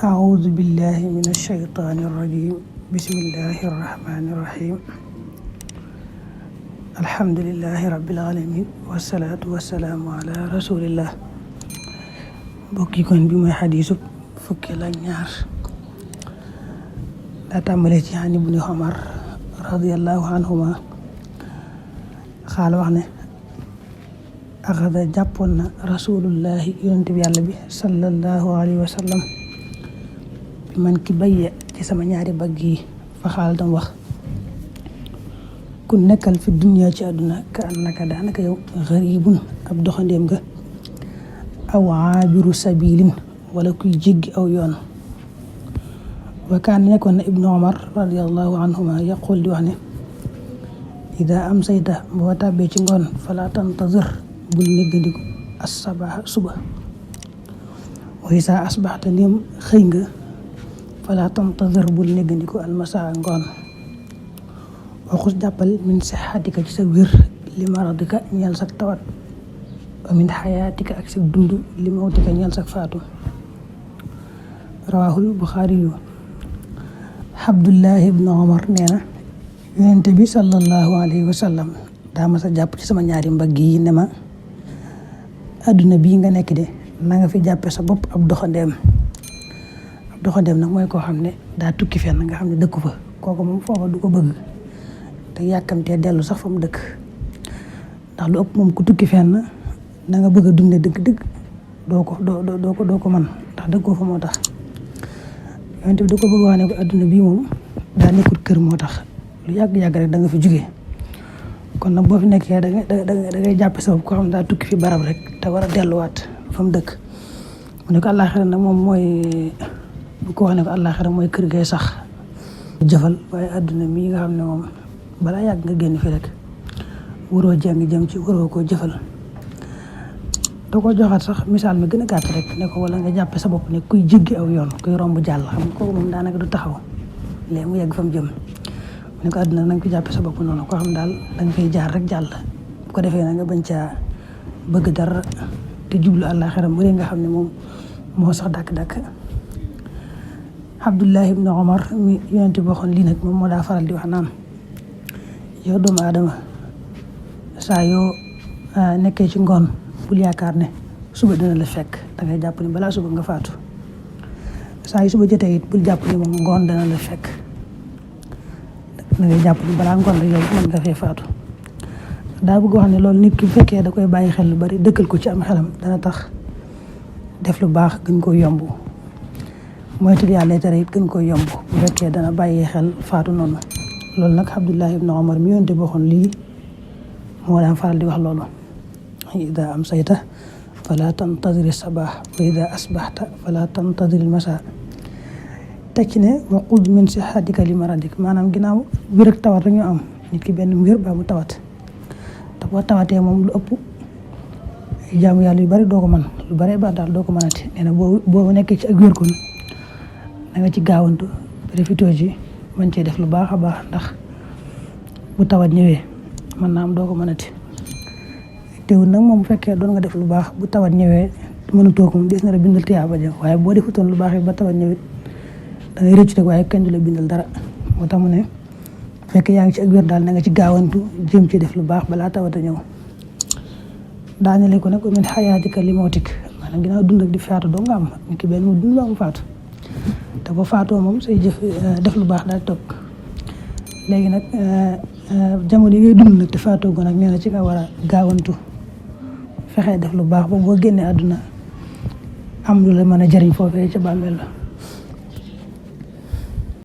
أعوذ بالله من الشيطان الرجيم بسم الله الرحمن الرحيم الحمد لله رب العالمين والصلاة والسلام على رسول الله bokki kon bi mooy xadiisu fukkeel ak ñaar daa tàmbalee ci an ibni Umar radiyallahu anhuma xaala wax ne axada jàppoon na rasulullahi yonent bi yàlla bi sallallahu alayhi wa sallam bi man ki bayye ci sama ñaari bagg yi fa xaal dam wax ku nekkal fi dunya ci àdduna ka annaka daanaka yow xaribun ab doxandéem nga aw aabiru sabilin wala kuy jéggi aw yoon wa kaan nekkoon na ibnu Umar radiyallahu anhuma yaqul di wax ne ida am sayta boo tàbbee ci ngoon fala tantazir bul néggandiku as-sabaha suba wa isa asbaxta ndéem xëy nga fala tantazir bul néggandiku almasa ngoon waxus jàppal min sixatika ci sa wér li maradika ñeel sa tawat wa min xayaatika ak sa dund li mawtika ñeel sa faatu rawahul Buxaari yu Abdullahi ibnu Umar nee na yonent bi sallallahu alayhi wa sallam daa ma sa jàpp ci sama ñaari mbagg yi ne ma adduna bii nga nekk de na nga fi jàppe sa bopp ab doxandeem nag mooy koo xam ne daa tukki fenn nga xam ne dëkku fa kooku moom foofa du ko bëgg te yàkkamtee dellu sax fa mu dëkk ndax lu ëpp moom ku tukki fenn na nga bëgg a dunde dëgg-dëgg doo ko man ndax dëkkoo fa moo tax yonent bi da ko bëgg wax ne ko adduna bii moom daa nekkul kër moo tax lu yàgg-yàgg rek da nga fi jógee kon nag boo fi nekkee da ngay jàppe sa bopp koo xam ne daa tukki fi barab rek te war a delluwaat fa mu dëkk mu ne ko àllaaxira nag moom mooy bu ko wax ne ko àllaaxira mooy kër gay sax jëfal waaye adduna mii nga xam ne moom balaa yàgg nga génn fi rek waroo jàng jëm ci waroo koo jëfal da ko joxaat sax misaal mi gën a gàtt rek ne ko wala nga jàppe sa bopp ne kuy jéggi aw yoon kuy romb jàll xam nga kooku moom daanaka du taxaw léegi mu yegg fa mu jëm mu ne ko àdduna na nga ko jàppe sa bopp noonu koo xam daal da nga fay jaar rek jàll bu ko defee na nga bañ caa bëgg dara te jublu àllaaxira mu nga xam ne moom moo sax dàkk-dàkk Abdullahi ibnu Umar mi yonent bi waxoon lii nag moom moo daa faral di wax naan yow doomu aadama saa yoo nekkee ci ngoon bul yaakaar ne suba dina la fekk dangay jàpp ni balaa suba nga faatu saa yu suba jotee it bul jàpp ni moom ngoon dana la fekk dangay jàpp ni balaa ngoon rek yow mën nga fee faatu daa bëgg wax ne loolu nit ki bu fekkee da koy bàyyi xel lu bari dëkkal ko ci am xelam dana tax def lu baax gën ko yomb moytu yàlla tere it gën ko yomb bu fekkee dana bàyyi xel faatu noonu loolu nag Abdullahi ibnu Umar mi yonte bokkoon lii moo daan faral di wax loolu ida am sayta fala tantazir sabah wa ida asbaxta fala tantazir masa teg ci ne waqud min sixatika li maradik maanaam ginnaaw wér ak tawat rek ñu am nit ki benn wér ba mu tawat te boo tawatee moom lu ëpp jaamu yàlla yu bari doo ko mën lu bari ba daal doo ko mënati nee na boo nekkee ci ak wér kon da nga ci gaawantu profité ci mën cee def lu baax a baax ndax bu tawat ñëwee mën naa am doo ko mënati teewul nag moom bu fekkee doon nga def lu baax bu tawat ñëwee mënutoo ko moom des na la bindal tiyaaba ja waaye boo defutoon lu baax yi ba tawat ñëwee da ngay rëcc rek waaye kenn du la bindal dara moo tax mu ne bu fekkee yaa ngi ci ak wér daal na nga ci gaawantu jéem ci def lu baax balaa tawat a ñëw daanele ko nag min xayaatika li mawtik maanaam ginnaaw dund ak di faatu doo nga am nit ki benn mu dund ba mu faatu te ba faatoo moom say jëf def lu baax daal toog léegi nag jamono yi ngay dund nag te faatoo ko nag nee na ci nga war a gaawantu fexe def lu baax ba boo génnee àdduna am lu la mën a jëriñ foofee ca bàmmeel la